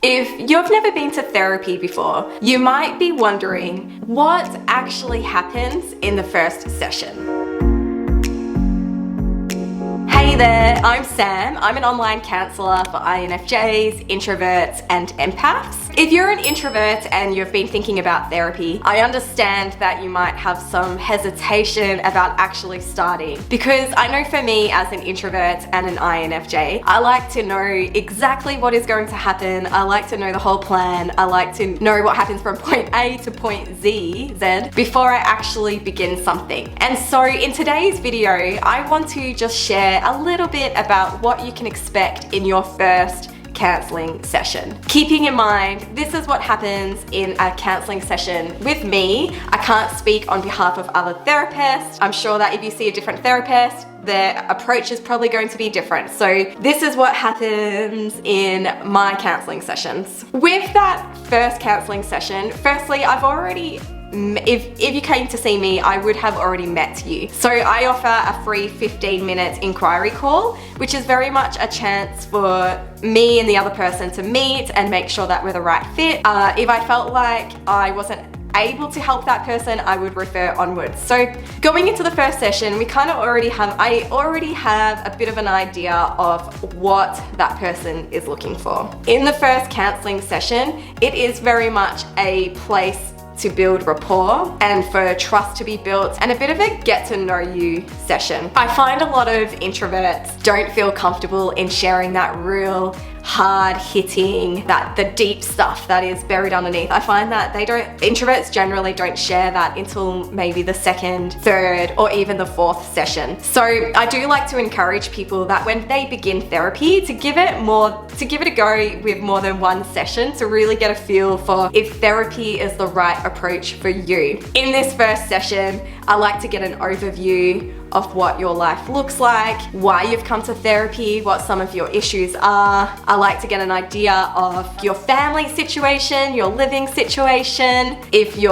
If you've never been to therapy before, you might be wondering what actually happens in the first session. Hey there, I'm Sam. I'm an online counsellor for INFJs, introverts, and empaths. If you're an introvert and you've been thinking about therapy, I understand that you might have some hesitation about actually starting, because I know for me as an introvert and an INFJ, I like to know exactly what is going to happen. I like to know the whole plan. I like to know what happens from point A to point Z, before I actually begin something. And so in today's video, I want to just share a little bit about what you can expect in your first counselling session. Keeping in mind, this is what happens in a counselling session with me. I can't speak on behalf of other therapists. I'm sure that if you see a different therapist, their approach is probably going to be different. So this is what happens in my counselling sessions. With that first counselling session, firstly, I've already if you came to see me, I would have already met you. So I offer a free 15-minute inquiry call, which is very much a chance for me and the other person to meet and make sure that we're the right fit. If I felt like I wasn't able to help that person, I would refer onwards. So going into the first session, I already have a bit of an idea of what that person is looking for. In the first counselling session, it is very much a place to build rapport and for trust to be built and a bit of a get to know you session. I find a lot of introverts don't feel comfortable in sharing that real hard hitting, the deep stuff that is buried underneath. I find that introverts generally don't share that until maybe the second, third, or even the fourth session. So I do like to encourage people that when they begin therapy to give it a go with more than one session to really get a feel for if therapy is the right approach for you. In this first session, I like to get an overview of what your life looks like, why you've come to therapy, what some of your issues are. I like to get an idea of your family situation, your living situation, if you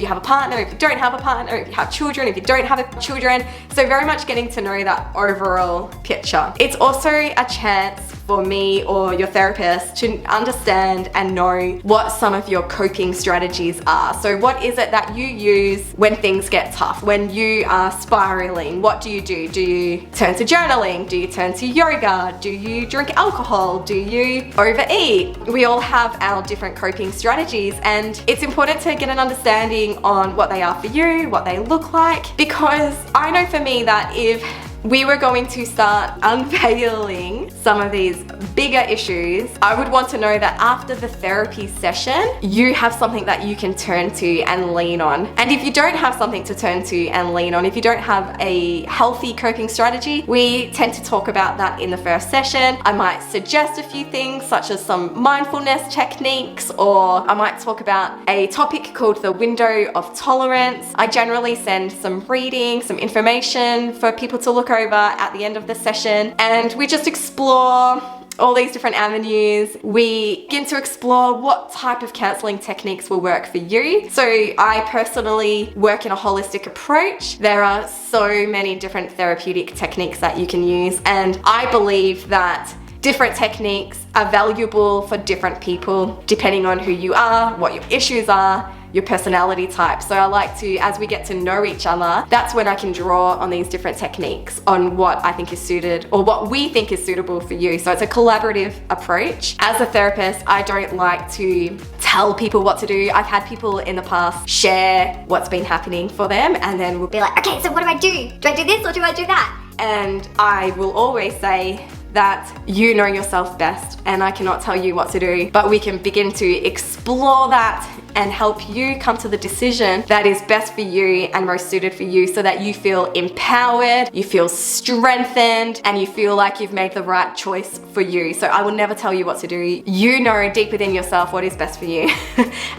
have a partner, if you don't have a partner, if you have children, if you don't have children. So very much getting to know that overall picture. It's also a chance for me or your therapist to understand and know what some of your coping strategies are. So what is it that you use when things get tough, when you are spiraling? What do you do? Do you turn to journaling? Do you turn to yoga? Do you drink alcohol? Do you overeat? We all have our different coping strategies, and it's important to get an understanding on what they are for you, what they look like, because I know for me that if we were going to start unveiling some of these bigger issues, I would want to know that after the therapy session, you have something that you can turn to and lean on. And if you don't have something to turn to and lean on, if you don't have a healthy coping strategy, we tend to talk about that in the first session. I might suggest a few things such as some mindfulness techniques, or I might talk about a topic called the window of tolerance. I generally send some reading, some information for people to look over at the end of the session, and we just explore all these different avenues. We begin to explore what type of counselling techniques will work for you. So I personally work in a holistic approach. There are so many different therapeutic techniques that you can use, and I believe that different techniques are valuable for different people depending on who you are, what your issues are, your personality type. So I like to, as we get to know each other, that's when I can draw on these different techniques on what I think is suited or what we think is suitable for you. So it's a collaborative approach. As a therapist, I don't like to tell people what to do. I've had people in the past share what's been happening for them, and then we'll be like, okay, so what do I do? Do I do this or do I do that? And I will always say that you know yourself best, and I cannot tell you what to do, but we can begin to explore that and help you come to the decision that is best for you and most suited for you, so that you feel empowered, you feel strengthened, and you feel like you've made the right choice for you. So I will never tell you what to do. You know deep within yourself what is best for you,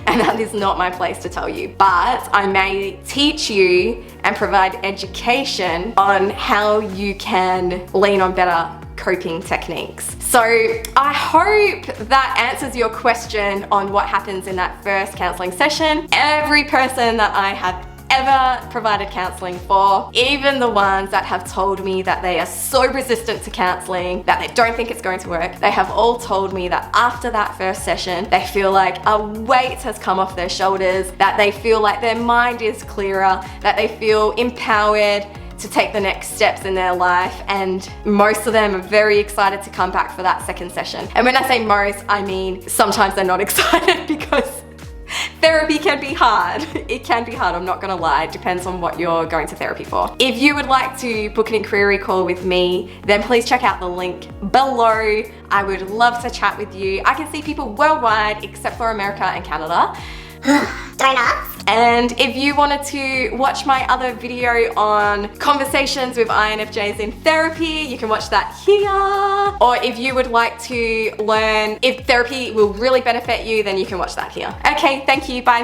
and that is not my place to tell you. But I may teach you and provide education on how you can lean on better coping techniques. So I hope that answers your question on what happens in that first counselling session. Every person that I have ever provided counseling for, even the ones that have told me that they are so resistant to counseling, that they don't think it's going to work, they have all told me that after that first session, they feel like a weight has come off their shoulders, that they feel like their mind is clearer, that they feel empowered to take the next steps in their life, and most of them are very excited to come back for that second session. And when I say most, I mean sometimes they're not excited because therapy can be hard. It can be hard, I'm not gonna lie. It depends on what you're going to therapy for. If you would like to book an inquiry call with me, then please check out the link below. I would love to chat with you. I can see people worldwide except for America and Canada. Donuts. And if you wanted to watch my other video on conversations with INFJs in therapy, you can watch that here. Or if you would like to learn if therapy will really benefit you, then you can watch that here. Okay, thank you, bye.